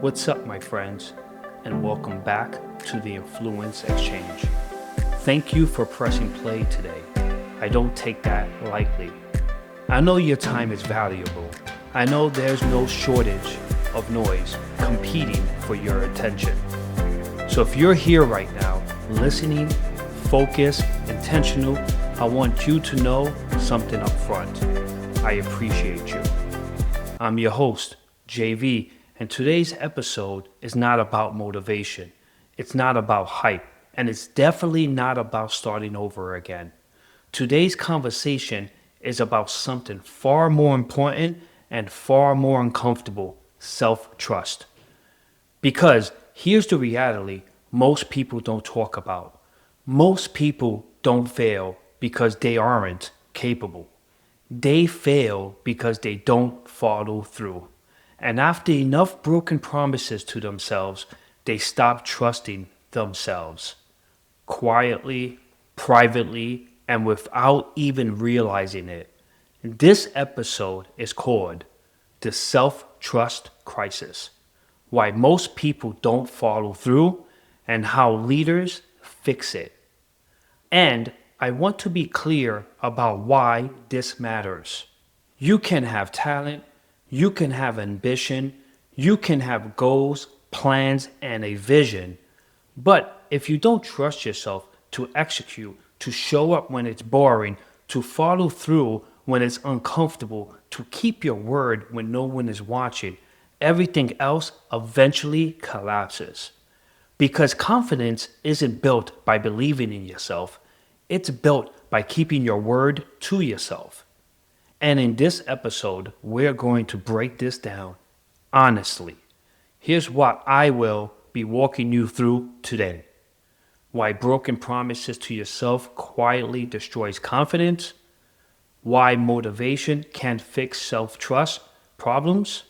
What's up, my friends, and welcome back to the Influence Exchange. Thank you for pressing play today. I don't take that lightly. I know your time is valuable. I know there's no shortage of noise competing for your attention. So if you're here right now, listening, focused, intentional, I want you to know something up front. I appreciate you. I'm your host, JV, and today's episode is not about motivation. It's not about hype, and it's definitely not about starting over again. Today's conversation is about something far more important and far more uncomfortable: self-trust. Because here's the reality most people don't talk about. Most people don't fail because they aren't capable. They fail because they don't follow through. And after enough broken promises to themselves, they stop trusting themselves. Quietly, privately, and without even realizing it. This episode is called The Self-Trust Crisis: Why Most People Don't Follow Through and How Leaders Fix It. And I want to be clear about why this matters. You can have talent, you can have ambition, you can have goals, plans, and a vision. But if you don't trust yourself to execute, to show up when it's boring, to follow through when it's uncomfortable, to keep your word when no one is watching, everything else eventually collapses. Because confidence isn't built by believing in yourself, it's built by keeping your word to yourself. And in this episode, we're going to break this down honestly. Here's what I will be walking you through today: why broken promises to yourself quietly destroys confidence, why motivation can't fix self-trust problems,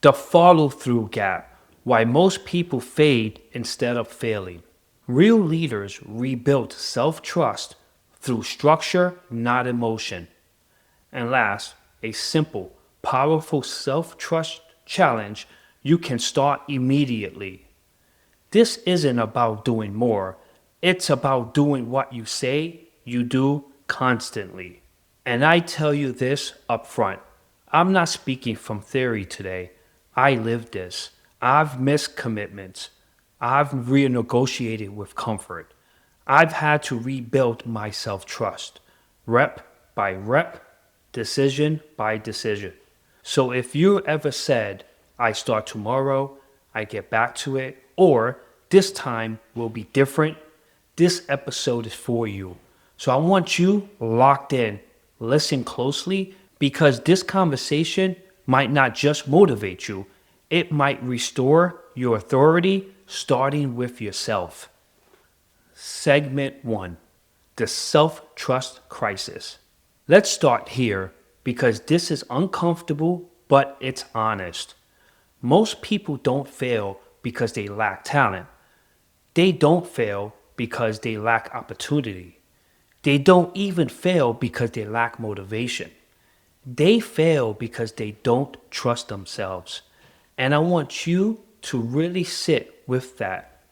the follow-through gap, why most people fade instead of failing. Real leaders rebuild self-trust through structure, not emotion. And last, a simple, powerful self-trust challenge you can start immediately. This isn't about doing more. It's about doing what you say you do constantly. And I tell you this up front. I'm not speaking from theory today. I live this. I've missed commitments. I've renegotiated with comfort. I've had to rebuild my self-trust, rep by rep, decision by decision. So if you ever said, I start tomorrow, I get back to it, or this time will be different, this episode is for you. So I want you locked in, listen closely, because this conversation might not just motivate you, it might restore your authority, starting with yourself. Segment 1: The Self-Trust Crisis. Let's start here because this is uncomfortable, but it's honest. Most people don't fail because they lack talent. They don't fail because they lack opportunity. They don't even fail because they lack motivation. They fail because they don't trust themselves. And I want you to really sit with that.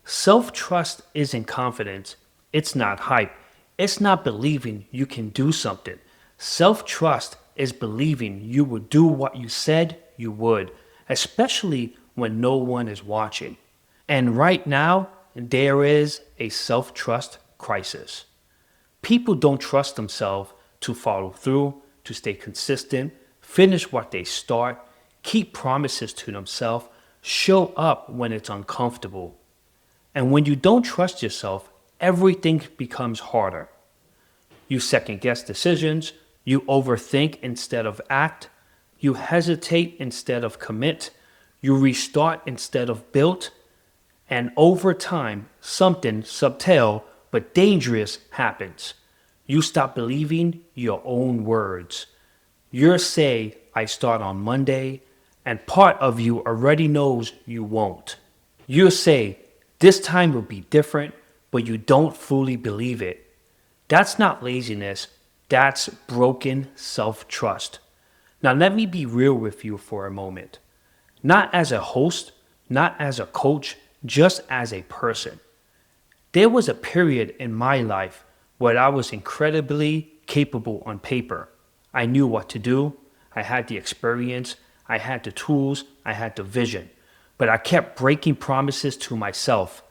Self-trust isn't confidence. It's not hype. It's not believing you can do something. Self-trust is believing you will do what you said you would, especially when no one is watching. And right now, there is a self-trust crisis. People don't trust themselves to follow through, to stay consistent, finish what they start, keep promises to themselves, show up when it's uncomfortable. And when you don't trust yourself, everything becomes harder. You second guess decisions, you overthink instead of act, you hesitate instead of commit, you restart instead of build, and over time, something subtle but dangerous happens. You stop believing your own words. You say, I start on Monday, and part of you already knows you won't. You say, this time will be different, but you don't fully believe it. That's not laziness, that's broken self-trust. Now let me be real with you for a moment. Not as a host, not as a coach, just as a person. There was a period in my life where I was incredibly capable on paper. I knew what to do, I had the experience, I had the tools, I had the vision. But I kept breaking promises to myself.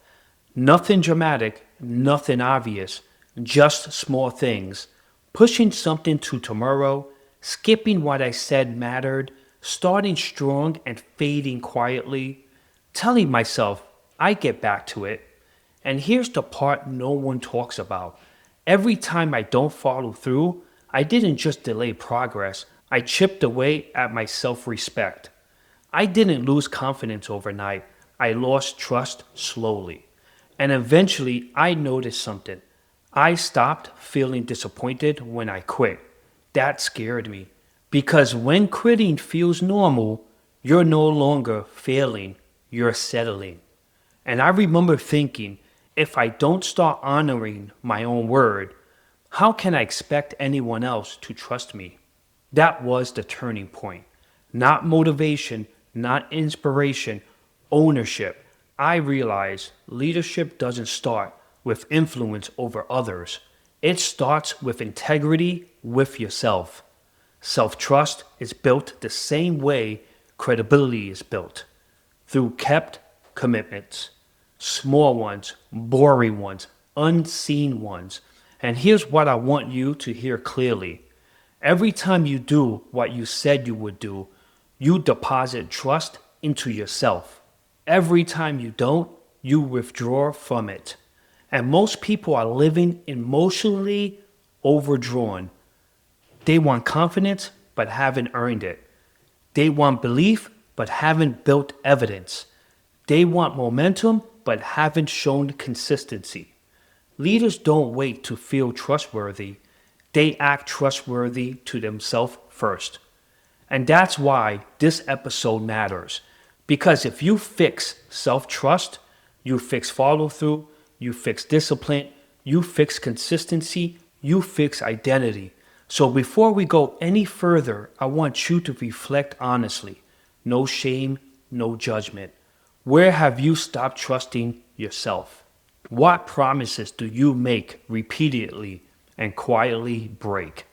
Nothing dramatic, nothing obvious, just small things. Pushing something to tomorrow, skipping what I said mattered, starting strong and fading quietly, telling myself I get back to it. And here's the part no one talks about. Every time I don't follow through, I didn't just delay progress, I chipped away at my self respect. I didn't lose confidence overnight, I lost trust slowly. And eventually, I noticed something. I stopped feeling disappointed when I quit. That scared me. Because when quitting feels normal, you're no longer failing, you're settling. And I remember thinking, if I don't start honoring my own word, how can I expect anyone else to trust me? That was the turning point. Not motivation, not inspiration, ownership. I realized leadership doesn't start with influence over others. It starts with integrity with yourself. Self trust is built the same way credibility is built through kept commitments, small ones, boring ones, unseen ones. And here's what I want you to hear clearly. Every time you do what you said you would do, you deposit trust into yourself. Every time you don't, you withdraw from it. And most people are living emotionally overdrawn. They want confidence, but haven't earned it. They want belief, but haven't built evidence. They want momentum, but haven't shown consistency. Leaders don't wait to feel trustworthy. They act trustworthy to themselves first. And that's why this episode matters. Because if you fix self trust, you fix follow through, you fix discipline, you fix consistency, you fix identity. So before we go any further, I want you to reflect honestly. No shame, no judgment. Where have you stopped trusting yourself? What promises do you make repeatedly and quietly break?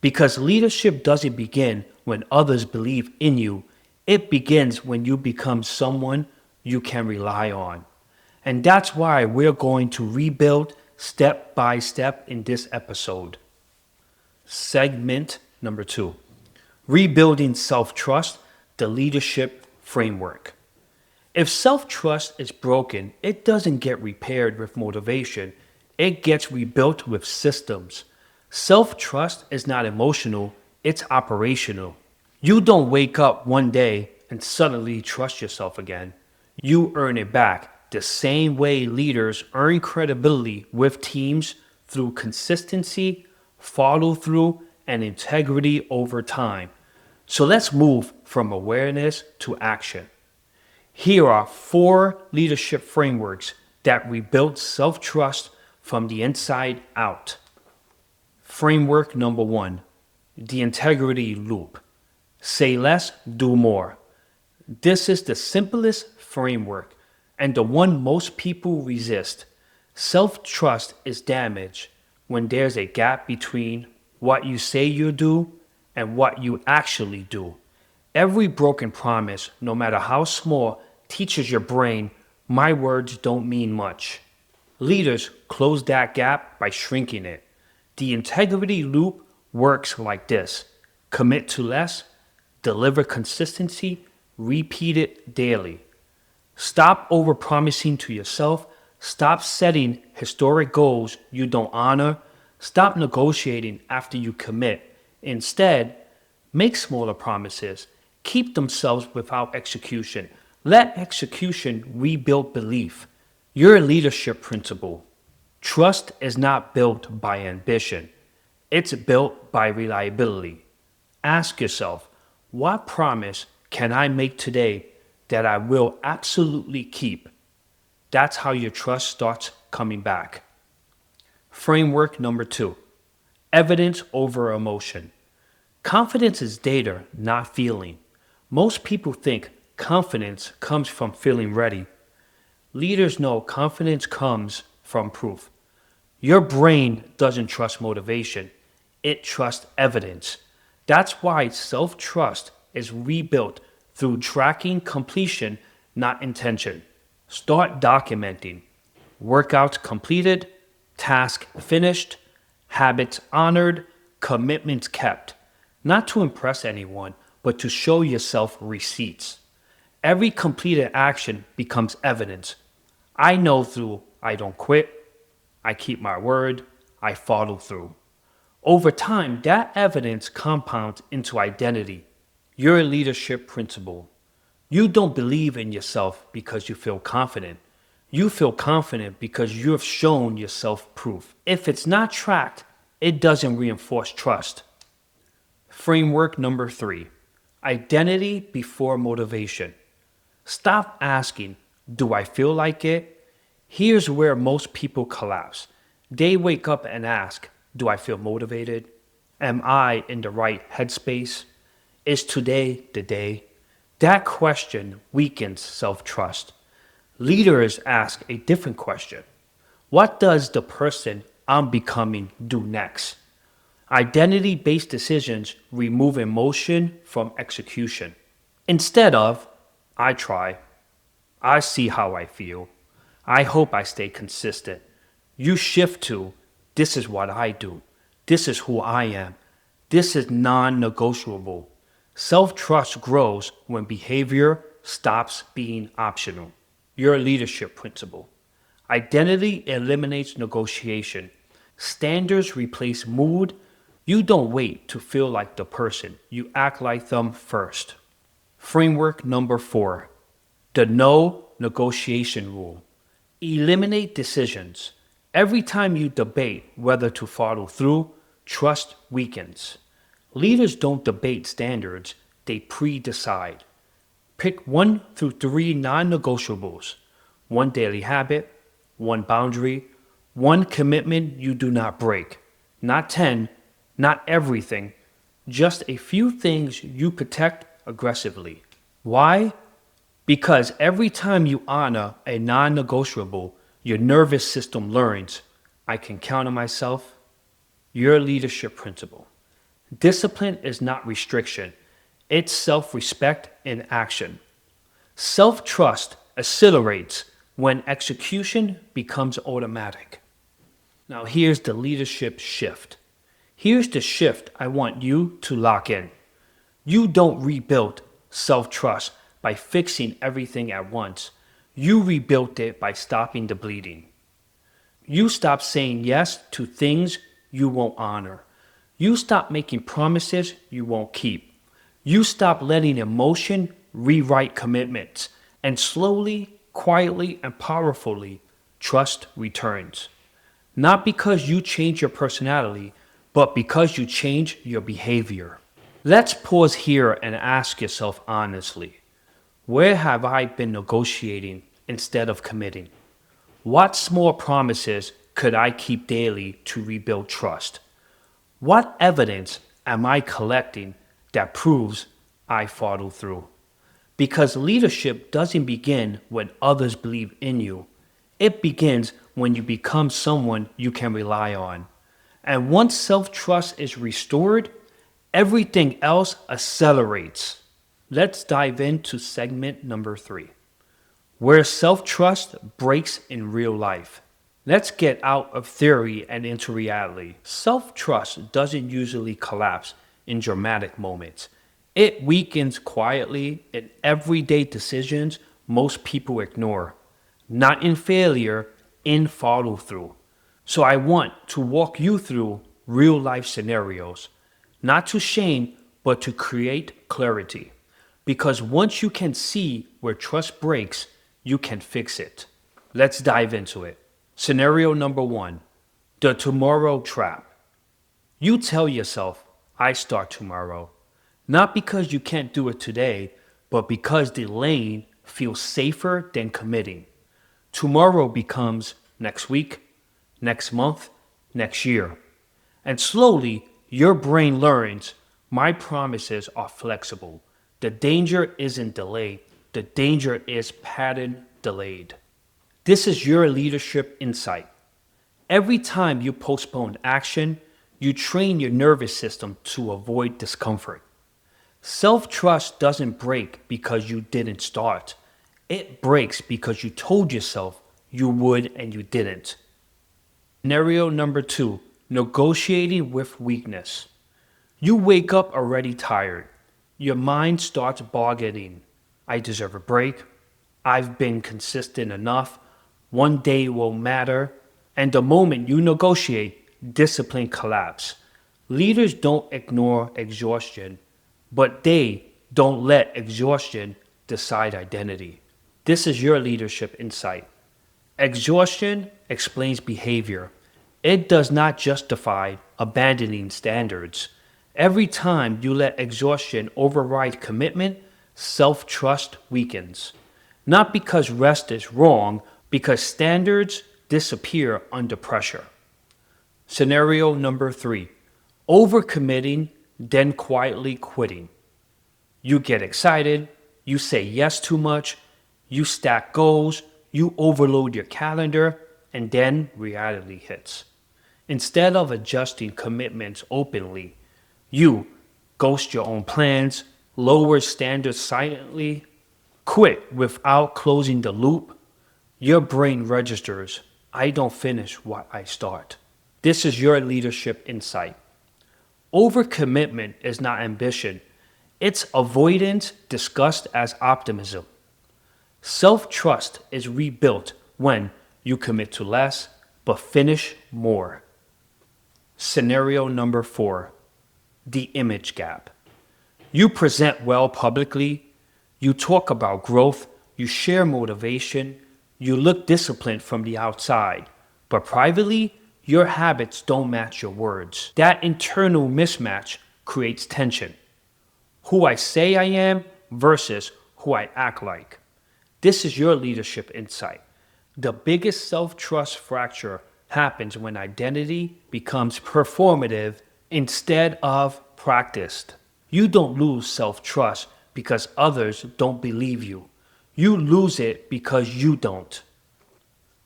Because leadership doesn't begin when others believe in you. It begins when you become someone you can rely on. And that's why we're going to rebuild step by step in this episode. Segment number 2. Rebuilding self-trust, the leadership framework. If self-trust is broken, it doesn't get repaired with motivation. It gets rebuilt with systems. Self-trust is not emotional, it's operational. You don't wake up one day and suddenly trust yourself again. You earn it back the same way leaders earn credibility with teams through consistency, follow through, and integrity over time. So let's move from awareness to action. Here are 4 leadership frameworks that rebuild self trust from the inside out. Framework number 1, the integrity loop. Say less, do more. This is the simplest framework and the one most people resist. Self trust is damaged when there's a gap between what you say you do and what you actually do. Every broken promise, no matter how small, teaches your brain, my words don't mean much. Leaders close that gap by shrinking it. The integrity loop works like this: commit to less, deliver consistency, repeat it daily. Stop overpromising to yourself. Stop setting historic goals you don't honor. Stop negotiating after you commit. Instead, make smaller promises. Keep themselves without execution. Let execution rebuild belief. Your leadership principle. Trust is not built by ambition. It's built by reliability. Ask yourself, what promise can I make today that I will absolutely keep? That's how your trust starts coming back. Framework number 2, evidence over emotion. Confidence is data, not feeling. Most people think Confidence comes from feeling ready. Leaders know confidence comes from proof. Your brain doesn't trust motivation, it trusts evidence. That's why self trust is rebuilt through tracking completion, not intention. Start documenting workouts completed, task finished, habits honored, commitments kept. Not to impress anyone, but to show yourself receipts. Every completed action becomes evidence. I know through I don't quit, I keep my word, I follow through. Over time, that evidence compounds into identity, your leadership principle. You don't believe in yourself because you feel confident. You feel confident because you have shown yourself proof. If it's not tracked, it doesn't reinforce trust. Framework number 3, identity before motivation. Stop asking, do I feel like it? Here's where most people collapse. They wake up and ask, do I feel motivated? Am I in the right headspace? Is today the day? That question weakens self trust. Leaders ask a different question. What does the person I'm becoming do next? Identity based decisions remove emotion from execution. Instead of, I try, I see how I feel, I hope I stay consistent, you shift to, this is what I do, this is who I am, this is non negotiable. Self trust grows when behavior stops being optional. Your leadership principle. Identity eliminates negotiation. Standards replace mood. You don't wait to feel like the person, you act like them first. Framework number 4, the no negotiation rule. Eliminate decisions. Every time you debate whether to follow through, trust weakens. Leaders don't debate standards, they pre-decide. Pick 1 through 3 non-negotiables. 1 daily habit, 1 boundary, 1 commitment you do not break. Not 10, not everything, just a few things you protect aggressively. Why? Because every time you honor a non negotiable, your nervous system learns, I can count on myself. Your leadership principle. Discipline is not restriction, it's self respect in action. Self trust accelerates when execution becomes automatic. Now, here's the leadership shift. Here's the shift I want you to lock in. You don't rebuild self trust by fixing everything at once. You rebuilt it by stopping the bleeding. You stop saying yes to things you won't honor. You stop making promises you won't keep. You stop letting emotion rewrite commitments. And slowly, quietly, and powerfully, trust returns. Not because you change your personality, but because you change your behavior. Let's pause here and ask yourself honestly, where have I been negotiating instead of committing? What small promises could I keep daily to rebuild trust? What evidence am I collecting that proves I followed through? Because leadership doesn't begin when others believe in you. It begins when you become someone you can rely on. And once self-trust is restored, everything else accelerates. Let's dive into segment number 3, where self-trust breaks in real life. Let's get out of theory and into reality. Self-trust doesn't usually collapse in dramatic moments. It weakens quietly in everyday decisions most people ignore. Not in failure, in follow through. So I want to walk you through real life scenarios, not to shame, but to create clarity. Because once you can see where trust breaks, you can fix it. Let's dive into it. Scenario number 1, the tomorrow trap. You tell yourself, I start tomorrow. Not because you can't do it today, but because delaying feels safer than committing. Tomorrow becomes next week, next month, next year. And slowly, your brain learns my promises are flexible. The danger isn't delay, The danger is pattern delayed. This is your leadership insight. Every time you postpone action, you train your nervous system to avoid discomfort. Self-trust doesn't break because you didn't start. It breaks because you told yourself you would and you didn't. Scenario number 2, negotiating with weakness. You wake up already tired. Your mind starts bargaining. I deserve a break. I've been consistent enough. One day will matter. And the moment you negotiate, discipline collapse. Leaders don't ignore exhaustion, but they don't let exhaustion decide identity. This is your leadership insight. Exhaustion explains behavior. It does not justify abandoning standards. Every time you let exhaustion override commitment, self-trust weakens. Not because rest is wrong, because standards disappear under pressure. Scenario number 3, overcommitting, then quietly quitting. You get excited, you say yes too much, you stack goals, you overload your calendar, and then reality hits. Instead of adjusting commitments openly, you ghost your own plans, lower standards silently, quit without closing the loop. Your brain registers, I don't finish what I start. This is your leadership insight. Overcommitment is not ambition. It's avoidance disguised as optimism. Self-trust is rebuilt when you commit to less, but finish more. Scenario number 4, the image gap. You present well publicly, you talk about growth, you share motivation, you look disciplined from the outside, but privately, your habits don't match your words. That internal mismatch creates tension. Who I say I am versus who I act like. This is your leadership insight. The biggest self-trust fracture happens when identity becomes performative instead of practiced. You don't lose self-trust because others don't believe you. You lose it because you don't.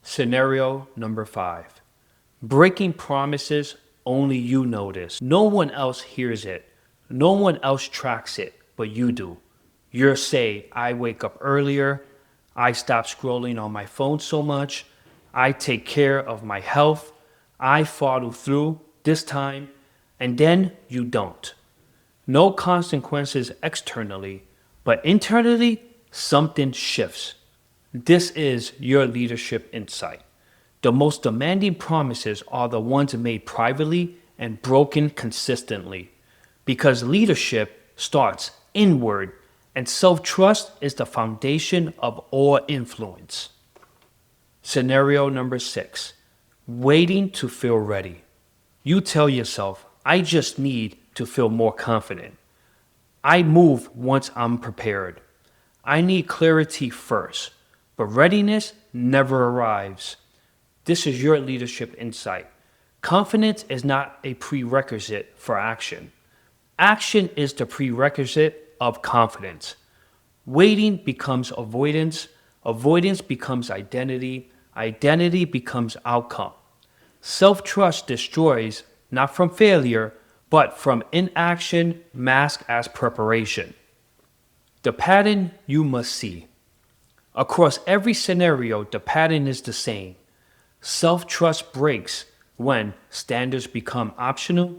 Scenario number 5. Breaking promises only you notice. No one else hears it. No one else tracks it, but you do. You say, I wake up earlier. I stop scrolling on my phone so much. I take care of my health. I follow through this time. And then you don't. No consequences externally, but internally, something shifts. This is your leadership insight. The most demanding promises are the ones made privately and broken consistently, because leadership starts inward and self-trust is the foundation of all influence. Scenario number 6, waiting to feel ready. You tell yourself, I just need to feel more confident. I move once I'm prepared. I need clarity first, but readiness never arrives. This is your leadership insight. Confidence is not a prerequisite for action. Action is the prerequisite of confidence. Waiting becomes avoidance. Avoidance becomes identity. Identity becomes outcome. Self-trust destroys not from failure, but from inaction masked as preparation. The pattern you must see. Across every scenario, the pattern is the same. Self-trust breaks when standards become optional,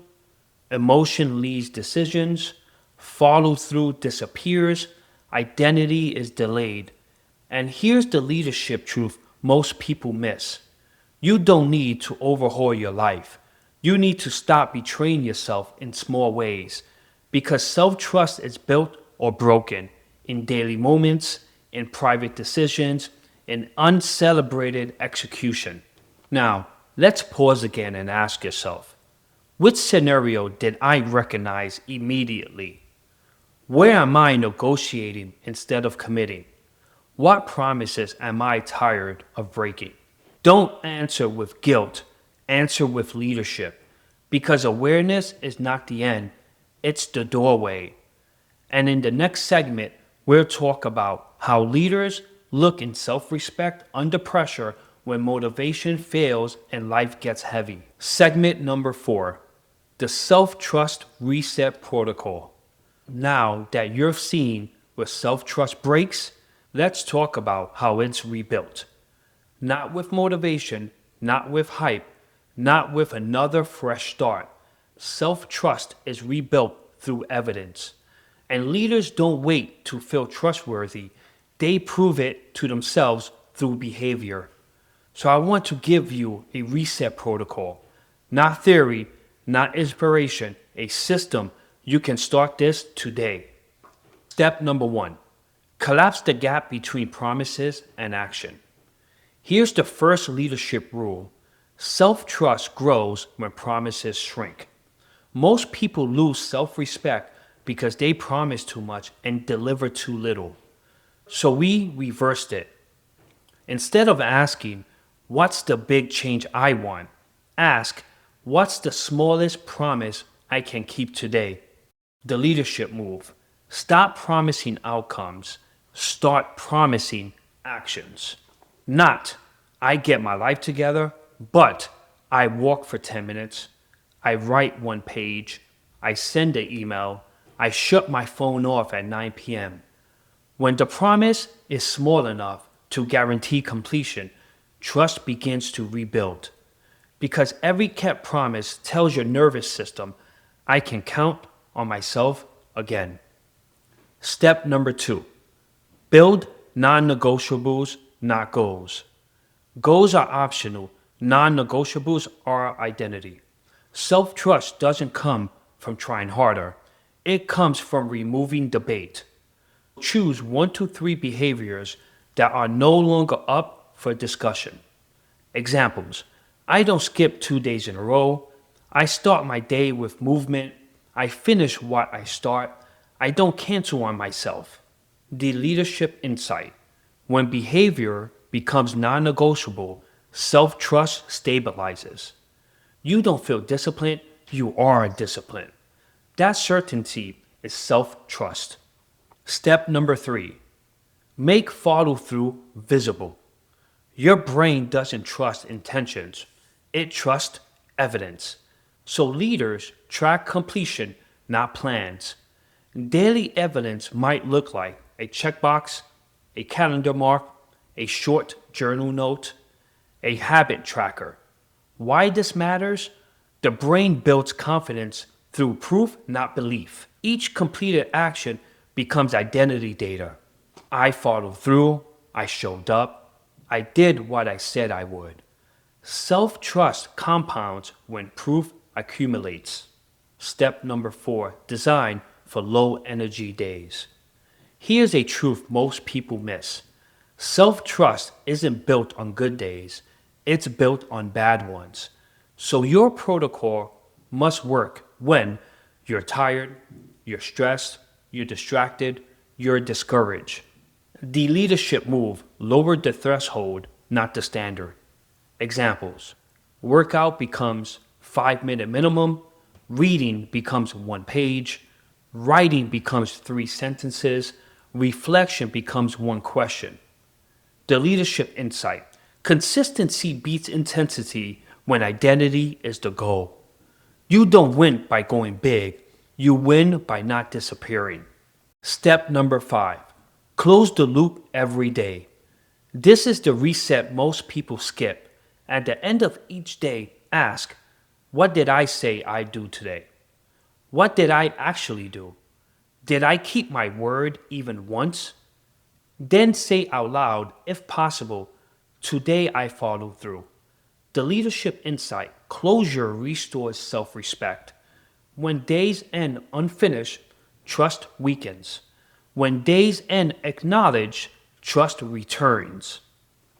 emotion leads decisions, follow-through disappears, identity is delayed. And here's the leadership truth most people miss. You don't need to overhaul your life. You need to stop betraying yourself in small ways, because self-trust is built or broken in daily moments, in private decisions, in uncelebrated execution. Now, let's pause again and ask yourself, which scenario did I recognize immediately? Where am I negotiating instead of committing? What promises am I tired of breaking? Don't answer with guilt, answer with leadership, because awareness is not the end, it's the doorway. And in the next segment, we'll talk about How leaders look in self respect under pressure when motivation fails and life gets heavy. Segment number 4, the self trust reset protocol. Now that you've seen where self trust breaks, let's talk about how it's rebuilt. Not with motivation, not with hype, not with another fresh start. Self trust is rebuilt through evidence. And leaders don't wait to feel trustworthy, they prove it to themselves through behavior. So I want to give you a reset protocol. Not theory, not inspiration, a system. You can start this today. Step number 1, collapse the gap between promises and action. Here's the first leadership rule. Self-trust grows when promises shrink. Most people lose self-respect because they promise too much and deliver too little. So we reversed it. Instead of asking, what's the big change I want? Ask, what's the smallest promise I can keep today? The leadership move. Stop promising outcomes. Start promising actions. Not, I get my life together, but I walk for 10 minutes. I write 1 page. I send an email. I shut my phone off at 9 p.m. When the promise is small enough to guarantee completion, trust begins to rebuild. Because every kept promise tells your nervous system, I can count on myself again. Step number 2, build non-negotiables, not goals. Goals are optional. Non-negotiables are identity. Self-trust doesn't come from trying harder. It comes from removing debate. Choose 1 to 3 behaviors that are no longer up for discussion. Examples. I don't skip 2 days in a row. I start my day with movement. I finish what I start. I don't cancel on myself. The leadership insight. When behavior becomes non-negotiable, self-trust stabilizes. You don't feel disciplined, you are disciplined. That certainty is self-trust. Step number 3, make follow-through visible. Your brain doesn't trust intentions, it trusts evidence. So leaders track completion, not plans. Daily evidence might look like a checkbox, a calendar mark, a short journal note, a habit tracker. Why this matters? The brain builds confidence through proof, not belief. Each completed action becomes identity data. I followed through, I showed up, I did what I said I would. Self-trust compounds when proof accumulates. Step number 4, design for low energy days. Here's a truth most people miss. Self-trust isn't built on good days, it's built on bad ones. So your protocol must work when you're tired, you're stressed, you're distracted, you're discouraged. The leadership move lowered the threshold, not the standard. Examples. Workout becomes 5-minute minimum, reading becomes 1 page, writing becomes 3 sentences, reflection becomes 1 question. The leadership insight. Consistency beats intensity when identity is the goal. You don't win by going big, you win by not disappearing. Step number 5, close the loop every day. This is the reset most people skip. At the end of each day, ask, what did I say I'd do today? What did I actually do? Did I keep my word even once? Then say out loud, if possible, today I followed through. The leadership insight, closure restores self-respect. When days end unfinished, trust weakens. When days end acknowledged, trust returns.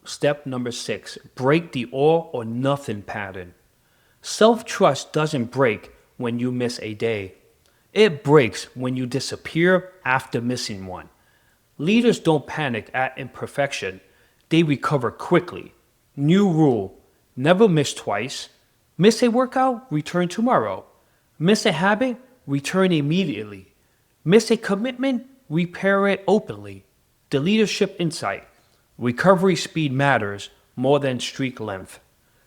Step number 6, break the all or nothing pattern. Self-trust doesn't break when you miss a day. It breaks when you disappear after missing one. Leaders don't panic at imperfection. They recover quickly. New rule, never miss twice. Miss a workout, return tomorrow. Miss a habit, return immediately. Miss a commitment, repair it openly. The leadership insight. Recovery speed matters more than streak length.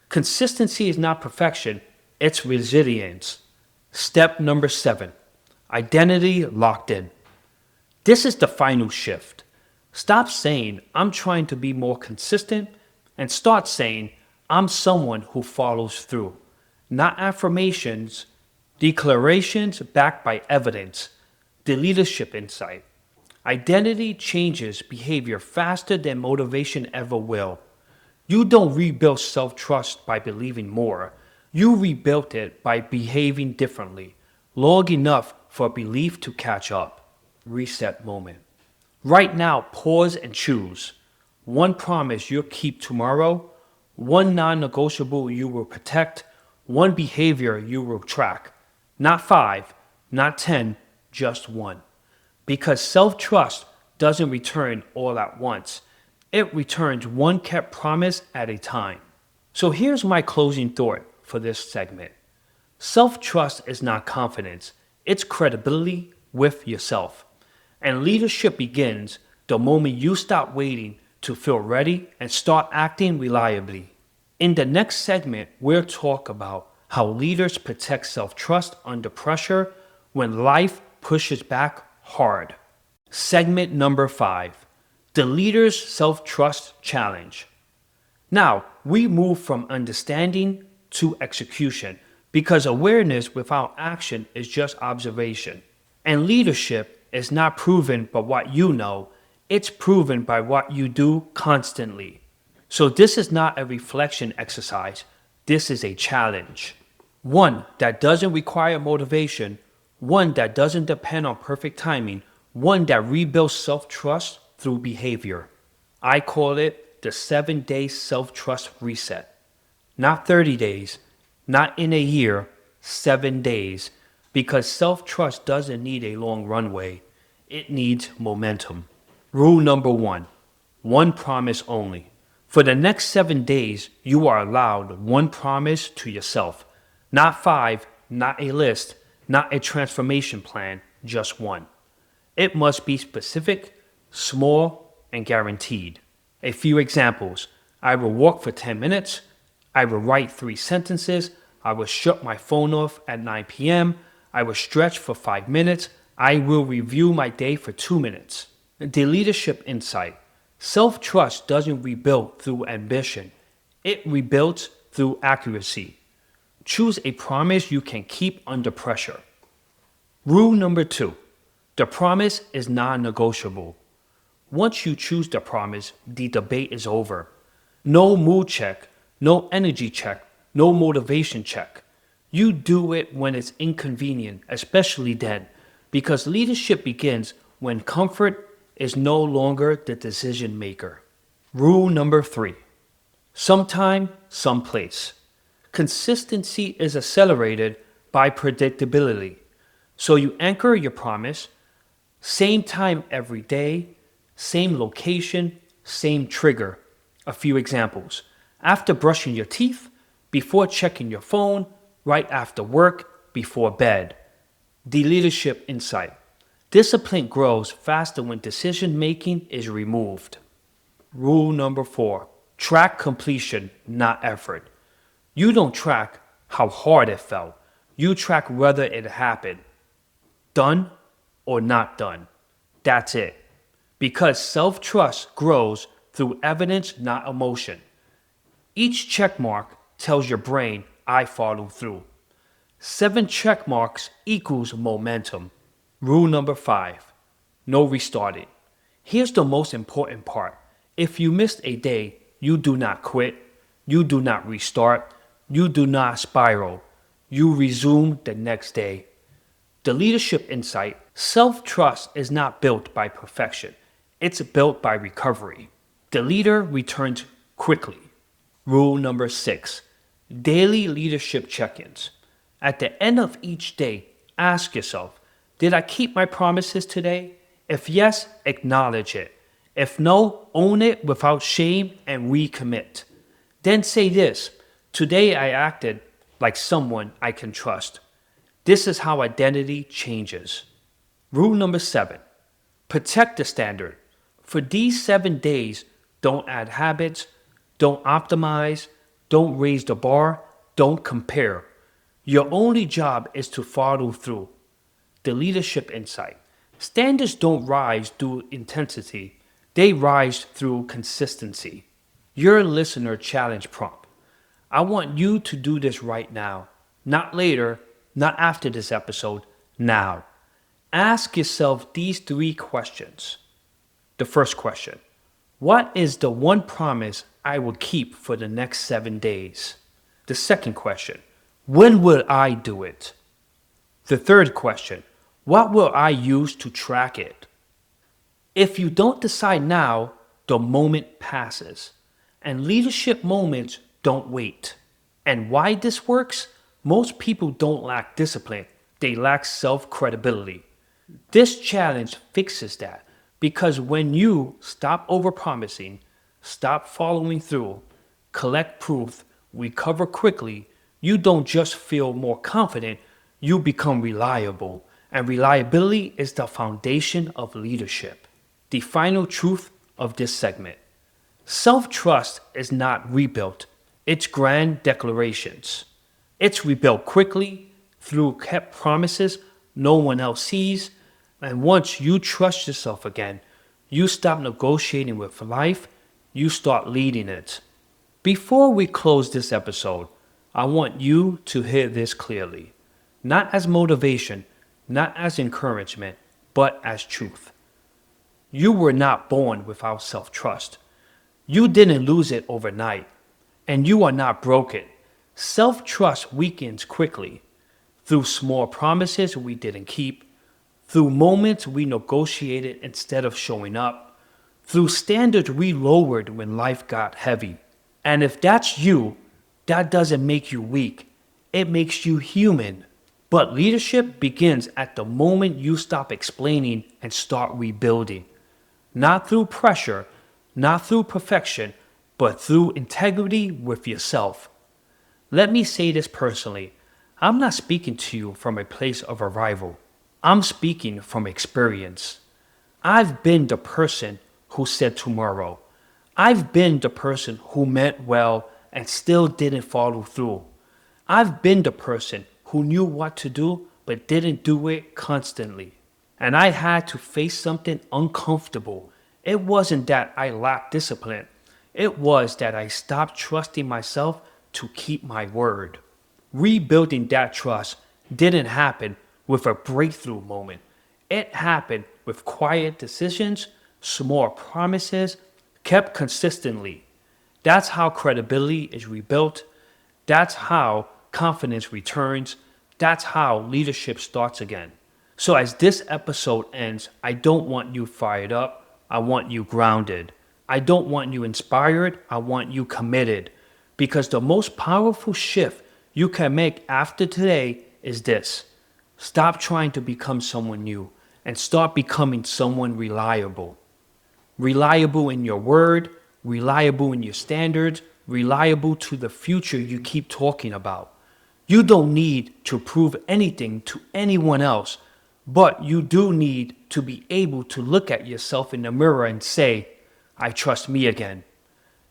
Consistency is not perfection, it's resilience. Step number 7. Identity locked in. This is the final shift. Stop saying, I'm trying to be more consistent, and start saying, I'm someone who follows through. Not affirmations, declarations backed by evidence. The leadership insight. Identity changes behavior faster than motivation ever will. You don't rebuild self-trust by believing more. You rebuilt it by behaving differently, long enough for belief to catch up. Reset moment. Right now, pause and choose. One promise you'll keep tomorrow, one non-negotiable you will protect, one behavior you will track. Not 5, not 10, just one. Because self-trust doesn't return all at once. It returns one kept promise at a time. So here's my closing thought for this segment. Self-trust is not confidence, it's credibility with yourself. And leadership begins the moment you stop waiting to feel ready and start acting reliably. In the next segment, we'll talk about how leaders protect self-trust under pressure when life pushes back hard. Segment number 5. The Leader's Self-Trust Challenge. Now, we move from understanding to execution because awareness without action is just observation. And leadership is not proven by what you know, it's proven by what you do constantly. So this is not a reflection exercise, this is a challenge. One that doesn't require motivation, one that doesn't depend on perfect timing, one that rebuilds self-trust through behavior. I call it the 7-day self-trust reset. Not 30 days, not in a year, 7 days, because self-trust doesn't need a long runway. It needs momentum. Rule number 1, one promise only. For the next 7 days, you are allowed one promise to yourself. Not 5, not a list, not a transformation plan, just one. It must be specific, small, and guaranteed. A few examples. I will walk for 10 minutes. I will write 3 sentences. I will shut my phone off at 9 p.m. I will stretch for 5 minutes. I will review my day for 2 minutes. The leadership insight. Self-trust doesn't rebuild through ambition. It rebuilds through accuracy. Choose a promise you can keep under pressure. Rule number 2. The promise is non-negotiable. Once you choose the promise, the debate is over. No mood check, no energy check, no motivation check. You do it when it's inconvenient, especially then, because leadership begins when comfort is no longer the decision maker. Rule number 3. Sometime, someplace. Consistency is accelerated by predictability. So you anchor your promise, same time every day, same location, same trigger. A few examples. After brushing your teeth, before checking your phone, right after work, before bed. The leadership insight. Discipline grows faster when decision making is removed. Rule number 4. Track completion, not effort. You don't track how hard it felt. You track whether it happened. Done or not done. That's it. Because self-trust grows through evidence, not emotion. Each check mark tells your brain, I follow through. 7 check marks equals momentum. Rule number 5. No restarting. Here's the most important part. If you missed a day, you do not quit. You do not restart. You do not spiral. You resume the next day. The leadership insight. Self-trust is not built by perfection. It's built by recovery. The leader returns quickly. Rule number 6. Daily leadership check-ins. At the end of each day, ask yourself, did I keep my promises today? If yes, acknowledge it. If no, own it without shame and recommit. Then say this, today I acted like someone I can trust. This is how identity changes. Rule number 7. Protect the standard. For these 7 days, don't add habits, don't optimize, don't raise the bar, don't compare. Your only job is to follow through. The leadership insight. Standards don't rise through intensity, they rise through consistency. Your listener challenge prompt. I want you to do this right now, not later, not after this episode, now. Ask yourself these 3 questions. The first question: what is the one promise I will keep for the next 7 days? The second question: when will I do it? The third question: what will I use to track it? If you don't decide now, the moment passes. And leadership moments don't wait. And why this works? Most people don't lack discipline, they lack self credibility. This challenge fixes that because when you stop overpromising, stop following through, collect proof, recover quickly, you don't just feel more confident, you become reliable. And reliability is the foundation of leadership. The final truth of this segment: self-trust is not rebuilt, it's grand declarations. It's rebuilt quickly through kept promises no one else sees, and once you trust yourself again, you stop negotiating with life, you start leading it. Before we close this episode, I want you to hear this clearly. Not as motivation, not as encouragement, but as truth. You were not born without self-trust. You didn't lose it overnight, and you are not broken. Self-trust weakens quickly through small promises we didn't keep, through moments we negotiated instead of showing up, through standards we lowered when life got heavy. And if that's you, that doesn't make you weak, it makes you human. But leadership begins at the moment you stop explaining and start rebuilding. Not through pressure, not through perfection, but through integrity with yourself. Let me say this personally. I'm not speaking to you from a place of arrival. I'm speaking from experience. I've been the person who said tomorrow. I've been the person who meant well and still didn't follow through. I've been the person who knew what to do but didn't do it constantly. And I had to face something uncomfortable. It wasn't that I lacked discipline. It was that I stopped trusting myself to keep my word. Rebuilding that trust didn't happen with a breakthrough moment. It happened with quiet decisions, small promises, kept consistently. That's how credibility is rebuilt. That's how confidence returns. That's how leadership starts again. So as this episode ends, I don't want you fired up. I want you grounded. I don't want you inspired. I want you committed. Because the most powerful shift you can make after today is this: stop trying to become someone new and start becoming someone reliable. Reliable in your word, reliable in your standards, reliable to the future you keep talking about. You don't need to prove anything to anyone else, but you do need to be able to look at yourself in the mirror and say, I trust me again.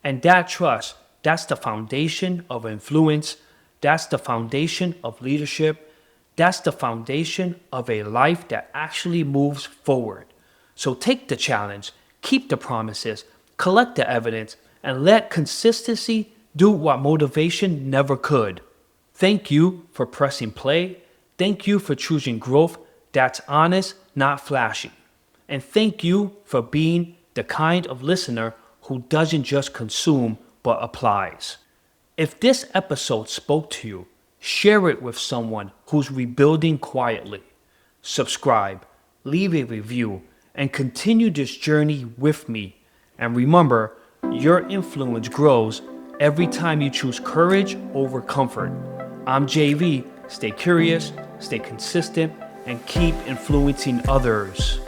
And that trust, that's the foundation of influence. That's the foundation of leadership. That's the foundation of a life that actually moves forward. So take the challenge, keep the promises, collect the evidence, and let consistency do what motivation never could. Thank you for pressing play. Thank you for choosing growth that's honest, not flashy. And thank you for being the kind of listener who doesn't just consume but applies. If this episode spoke to you, share it with someone who's rebuilding quietly. Subscribe, leave a review, and continue this journey with me. And remember, your influence grows every time you choose courage over comfort. I'm JV. Stay curious, stay consistent, and keep influencing others.